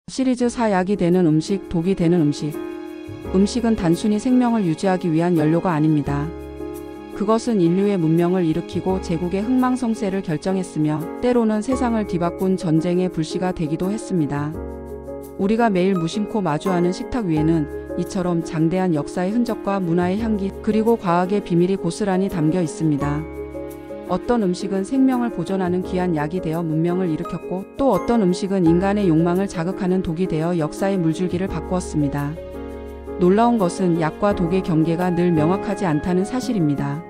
시리즈 4 약이 되는 음식, 독이 되는 음식. 음식은 단순히 생명을 유지하기 위한 연료가 아닙니다. 그것은 인류의 문명을 일으키고 제국의 흥망성쇠를 결정했으며 때로는 세상을 뒤바꾼 전쟁의 불씨가 되기도 했습니다. 우리가 매일 무심코 마주하는 식탁 위에는 이처럼 장대한 역사의 흔적과 문화의 향기, 그리고 과학의 비밀이 고스란히 담겨 있습니다. 어떤 음식은 생명을 보존하는 귀한 약이 되어 문명을 일으켰고, 또 어떤 음식은 인간의 욕망을 자극하는 독이 되어 역사의 물줄기를 바꾸었습니다. 놀라운 것은 약과 독의 경계가 늘 명확하지 않다는 사실입니다.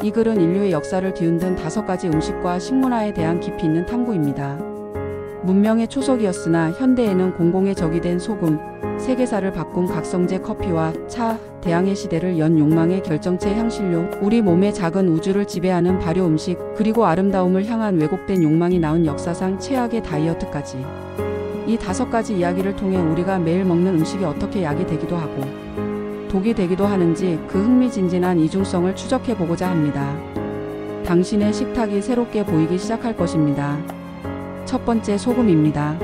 이 글은 인류의 역사를 뒤흔든 5가지 음식과 식문화에 대한 깊이 있는 탐구입니다. 문명의 초석이었으나 현대에는 공공의 적이 된 소금, 세계사를 바꾼 각성제 커피와 차, 대항해 시대를 연 욕망의 결정체 향신료, 우리 몸의 작은 우주를 지배하는 발효 음식, 그리고 아름다움을 향한 왜곡된 욕망이 낳은 역사상 최악의 다이어트까지. 이 5가지 이야기를 통해 우리가 매일 먹는 음식이 어떻게 약이 되기도 하고 독이 되기도 하는지 그 흥미진진한 이중성을 추적해보고자 합니다. 당신의 식탁이 새롭게 보이기 시작할 것입니다. 첫 번째, 소금입니다.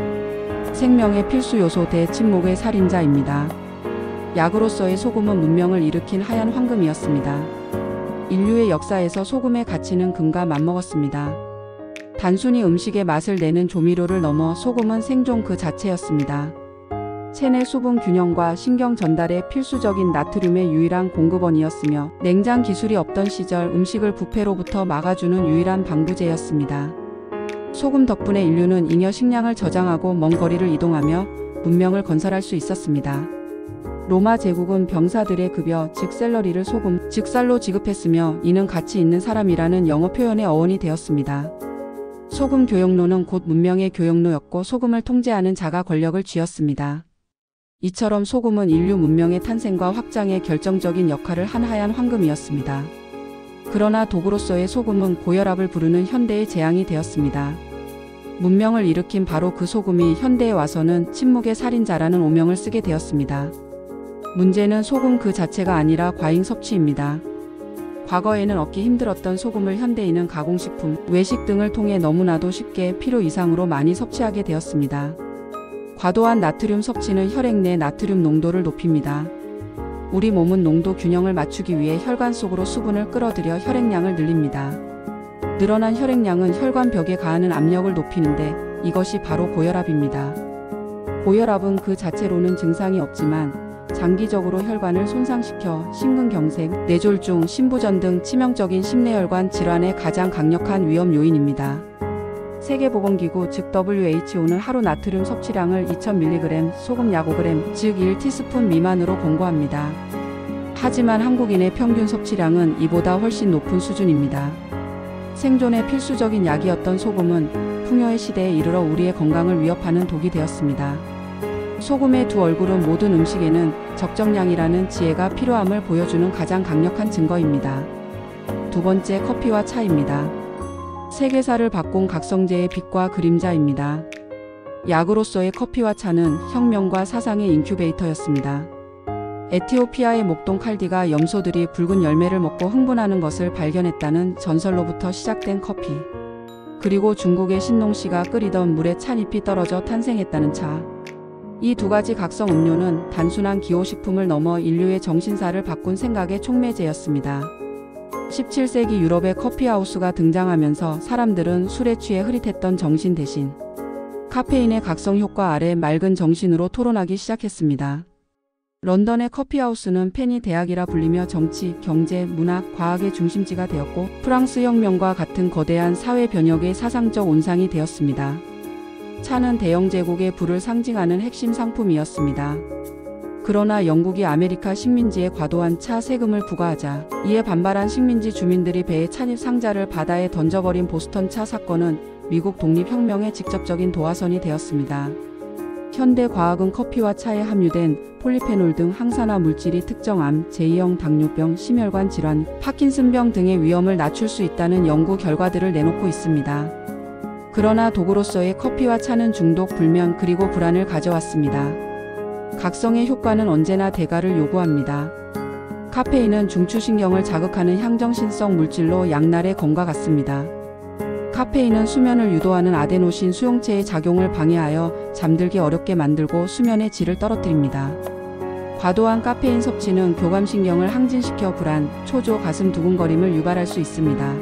생명의 필수 요소, 대침묵의 살인자입니다. 약으로서의 소금은 문명을 일으킨 하얀 황금이었습니다. 인류의 역사에서 소금의 가치는 금과 맞먹었습니다. 단순히 음식의 맛을 내는 조미료를 넘어 소금은 생존 그 자체였습니다. 체내 수분 균형과 신경 전달에 필수적인 나트륨의 유일한 공급원이었으며 냉장 기술이 없던 시절 음식을 부패로부터 막아주는 유일한 방부제였습니다. 소금 덕분에 인류는 잉여 식량을 저장하고 먼 거리를 이동하며 문명을 건설할 수 있었습니다. 로마 제국은 병사들의 급여, 즉 샐러리를 소금, 즉 쌀로 지급했으며 이는 가치 있는 사람이라는 영어 표현의 어원이 되었습니다. 소금 교역로는 곧 문명의 교역로였고 소금을 통제하는 자가 권력을 쥐었습니다. 이처럼 소금은 인류 문명의 탄생과 확장에 결정적인 역할을 한 하얀 황금이었습니다. 그러나 독으로서의 소금은 고혈압을 부르는 현대의 재앙이 되었습니다. 문명을 일으킨 바로 그 소금이 현대에 와서는 침묵의 살인자라는 오명을 쓰게 되었습니다. 문제는 소금 그 자체가 아니라 과잉 섭취입니다. 과거에는 얻기 힘들었던 소금을 현대인은 가공식품, 외식 등을 통해 너무나도 쉽게 필요 이상으로 많이 섭취하게 되었습니다. 과도한 나트륨 섭취는 혈액 내 나트륨 농도를 높입니다. 우리 몸은 농도 균형을 맞추기 위해 혈관 속으로 수분을 끌어들여 혈액량을 늘립니다. 늘어난 혈액량은 혈관벽에 가하는 압력을 높이는데 이것이 바로 고혈압입니다. 고혈압은 그 자체로는 증상이 없지만 장기적으로 혈관을 손상시켜 심근경색, 뇌졸중, 심부전 등 치명적인 심내혈관 질환의 가장 강력한 위험 요인입니다. 세계보건기구 즉 WHO는 하루 나트륨 섭취량을 2000mg, 소금 약 5g, 즉 1티스푼 미만으로 권고합니다. 하지만 한국인의 평균 섭취량은 이보다 훨씬 높은 수준입니다. 생존의 필수적인 약이었던 소금은 풍요의 시대에 이르러 우리의 건강을 위협하는 독이 되었습니다. 소금의 두 얼굴은 모든 음식에는 적정량이라는 지혜가 필요함을 보여주는 가장 강력한 증거입니다. 두 번째, 커피와 차입니다. 세계사를 바꾼 각성제의 빛과 그림자입니다. 약으로서의 커피와 차는 혁명과 사상의 인큐베이터였습니다. 에티오피아의 목동 칼디가 염소들이 붉은 열매를 먹고 흥분하는 것을 발견했다는 전설로부터 시작된 커피. 그리고 중국의 신농씨가 끓이던 물에 찻잎이 떨어져 탄생했다는 차. 이 2가지 각성 음료는 단순한 기호식품을 넘어 인류의 정신사를 바꾼 생각의 촉매제였습니다. 17세기 유럽의 커피하우스가 등장하면서 사람들은 술에 취해 흐릿했던 정신 대신 카페인의 각성 효과 아래 맑은 정신으로 토론하기 시작했습니다. 런던의 커피하우스는 펜이 대학이라 불리며 정치, 경제, 문학, 과학의 중심지가 되었고 프랑스 혁명과 같은 거대한 사회 변혁의 사상적 온상이 되었습니다. 차는 대영제국의 부를 상징하는 핵심 상품이었습니다. 그러나 영국이 아메리카 식민지에 과도한 차 세금을 부과하자 이에 반발한 식민지 주민들이 배에 찻잎 상자를 바다에 던져버린 보스턴 차 사건은 미국 독립혁명의 직접적인 도화선이 되었습니다. 현대 과학은 커피와 차에 함유된 폴리페놀 등 항산화 물질이 특정 암, 제2형 당뇨병, 심혈관 질환, 파킨슨병 등의 위험을 낮출 수 있다는 연구 결과들을 내놓고 있습니다. 그러나 독으로서의 커피와 차는 중독, 불면 그리고 불안을 가져왔습니다. 각성의 효과는 언제나 대가를 요구합니다. 카페인은 중추신경을 자극하는 향정신성 물질로 양날의 검과 같습니다. 카페인은 수면을 유도하는 아데노신 수용체의 작용을 방해하여 잠들기 어렵게 만들고 수면의 질을 떨어뜨립니다. 과도한 카페인 섭취는 교감신경을 항진시켜 불안, 초조, 가슴 두근거림을 유발할 수 있습니다.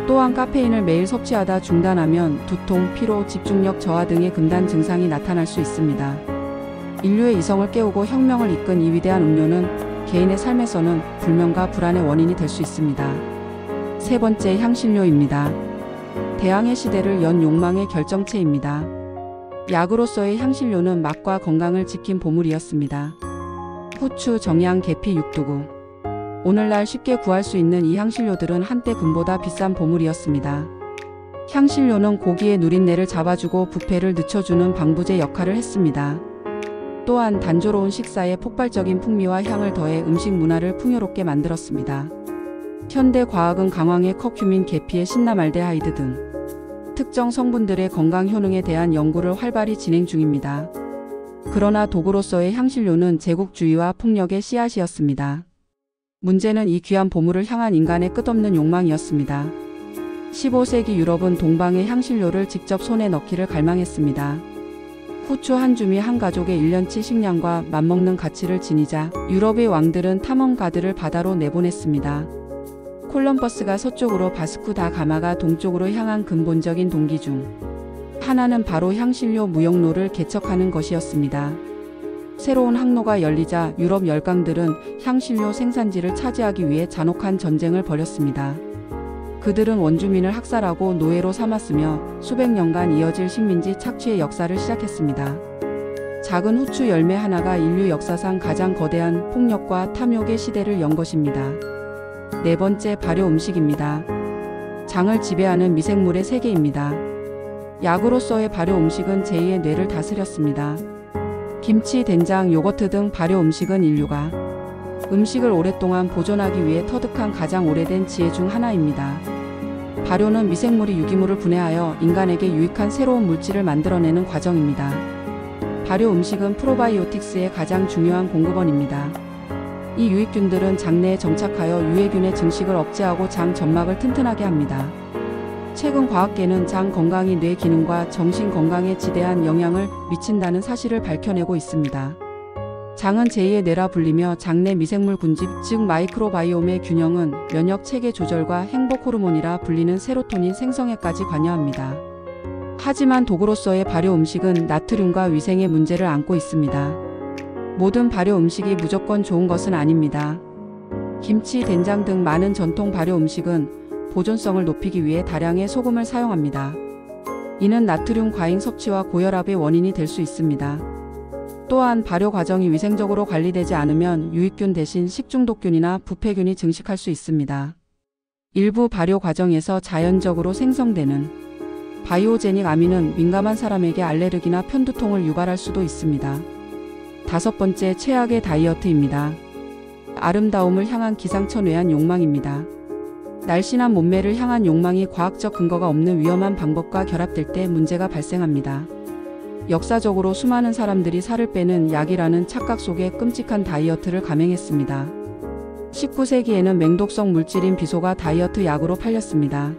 또한 카페인을 매일 섭취하다 중단하면 두통, 피로, 집중력 저하 등의 금단 증상이 나타날 수 있습니다. 인류의 이성을 깨우고 혁명을 이끈 이 위대한 음료는 개인의 삶에서는 불면과 불안의 원인이 될 수 있습니다. 세 번째, 향신료입니다. 대항해 시대를 연 욕망의 결정체입니다. 약으로서의 향신료는 맛과 건강을 지킨 보물이었습니다. 후추, 정향, 계피, 육두구. 오늘날 쉽게 구할 수 있는 이 향신료들은 한때 금보다 비싼 보물이었습니다. 향신료는 고기의 누린내를 잡아주고 부패를 늦춰주는 방부제 역할을 했습니다. 또한 단조로운 식사에 폭발적인 풍미와 향을 더해 음식 문화를 풍요롭게 만들었습니다. 현대 과학은 강황의 커큐민, 계피의 신나말데하이드 등 특정 성분들의 건강 효능에 대한 연구를 활발히 진행 중입니다. 그러나 도구로서의 향신료는 제국주의와 폭력의 씨앗이었습니다. 문제는 이 귀한 보물을 향한 인간의 끝없는 욕망이었습니다. 15세기 유럽은 동방의 향신료를 직접 손에 넣기를 갈망했습니다. 후추 한 줌이 한 가족의 1년치 식량과 맞먹는 가치를 지니자 유럽의 왕들은 탐험가들을 바다로 내보냈습니다. 콜럼버스가 서쪽으로, 바스쿠 다 가마가 동쪽으로 향한 근본적인 동기 중 하나는 바로 향신료 무역로를 개척하는 것이었습니다. 새로운 항로가 열리자 유럽 열강들은 향신료 생산지를 차지하기 위해 잔혹한 전쟁을 벌였습니다. 그들은 원주민을 학살하고 노예로 삼았으며 수백 년간 이어질 식민지 착취의 역사를 시작했습니다. 작은 후추 열매 하나가 인류 역사상 가장 거대한 폭력과 탐욕의 시대를 연 것입니다. 네 번째, 발효 음식입니다. 장을 지배하는 미생물의 세계입니다. 약으로서의 발효 음식은 제2의 뇌를 다스렸습니다. 김치, 된장, 요거트 등 발효 음식은 인류가 음식을 오랫동안 보존하기 위해 터득한 가장 오래된 지혜 중 하나입니다. 발효는 미생물이 유기물을 분해하여 인간에게 유익한 새로운 물질을 만들어내는 과정입니다. 발효 음식은 프로바이오틱스의 가장 중요한 공급원입니다. 이 유익균들은 장내에 정착하여 유해균의 증식을 억제하고 장 점막을 튼튼하게 합니다. 최근 과학계는 장 건강이 뇌 기능과 정신 건강에 지대한 영향을 미친다는 사실을 밝혀내고 있습니다. 장은 제2의 뇌라 불리며 장내 미생물 군집, 즉 마이크로바이옴의 균형은 면역 체계 조절과 행복 호르몬이라 불리는 세로토닌 생성에까지 관여합니다. 하지만 도구로서의 발효 음식은 나트륨과 위생의 문제를 안고 있습니다. 모든 발효 음식이 무조건 좋은 것은 아닙니다. 김치, 된장 등 많은 전통 발효 음식은 보존성을 높이기 위해 다량의 소금을 사용합니다. 이는 나트륨 과잉 섭취와 고혈압의 원인이 될 수 있습니다. 또한 발효 과정이 위생적으로 관리되지 않으면 유익균 대신 식중독균이나 부패균이 증식할 수 있습니다. 일부 발효 과정에서 자연적으로 생성되는 바이오제닉 아민은 민감한 사람에게 알레르기나 편두통을 유발할 수도 있습니다. 다섯 번째, 최악의 다이어트입니다. 아름다움을 향한 기상천외한 욕망입니다. 날씬한 몸매를 향한 욕망이 과학적 근거가 없는 위험한 방법과 결합될 때 문제가 발생합니다. 역사적으로 수많은 사람들이 살을 빼는 약이라는 착각 속에 끔찍한 다이어트를 감행했습니다. 19세기에는 맹독성 물질인 비소가 다이어트 약으로 팔렸습니다.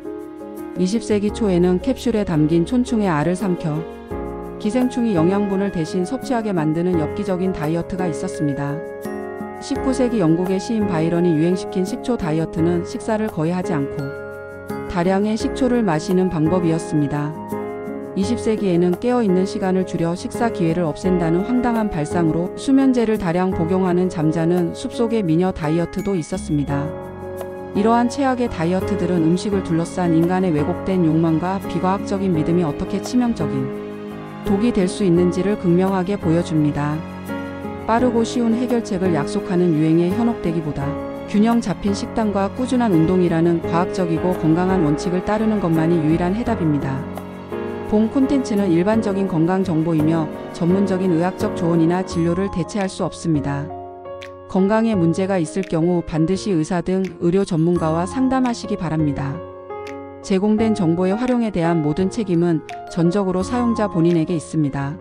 20세기 초에는 캡슐에 담긴 촌충의 알을 삼켜 기생충이 영양분을 대신 섭취하게 만드는 엽기적인 다이어트가 있었습니다. 19세기 영국의 시인 바이런이 유행시킨 식초 다이어트는 식사를 거의 하지 않고 다량의 식초를 마시는 방법이었습니다. 20세기에는 깨어있는 시간을 줄여 식사 기회를 없앤다는 황당한 발상으로 수면제를 다량 복용하는 잠자는 숲속의 미녀 다이어트도 있었습니다. 이러한 최악의 다이어트들은 음식을 둘러싼 인간의 왜곡된 욕망과 비과학적인 믿음이 어떻게 치명적인 독이 될 수 있는지를 극명하게 보여줍니다. 빠르고 쉬운 해결책을 약속하는 유행에 현혹되기보다 균형 잡힌 식단과 꾸준한 운동이라는 과학적이고 건강한 원칙을 따르는 것만이 유일한 해답입니다. 본 콘텐츠는 일반적인 건강 정보이며 전문적인 의학적 조언이나 진료를 대체할 수 없습니다. 건강에 문제가 있을 경우 반드시 의사 등 의료 전문가와 상담하시기 바랍니다. 제공된 정보의 활용에 대한 모든 책임은 전적으로 사용자 본인에게 있습니다.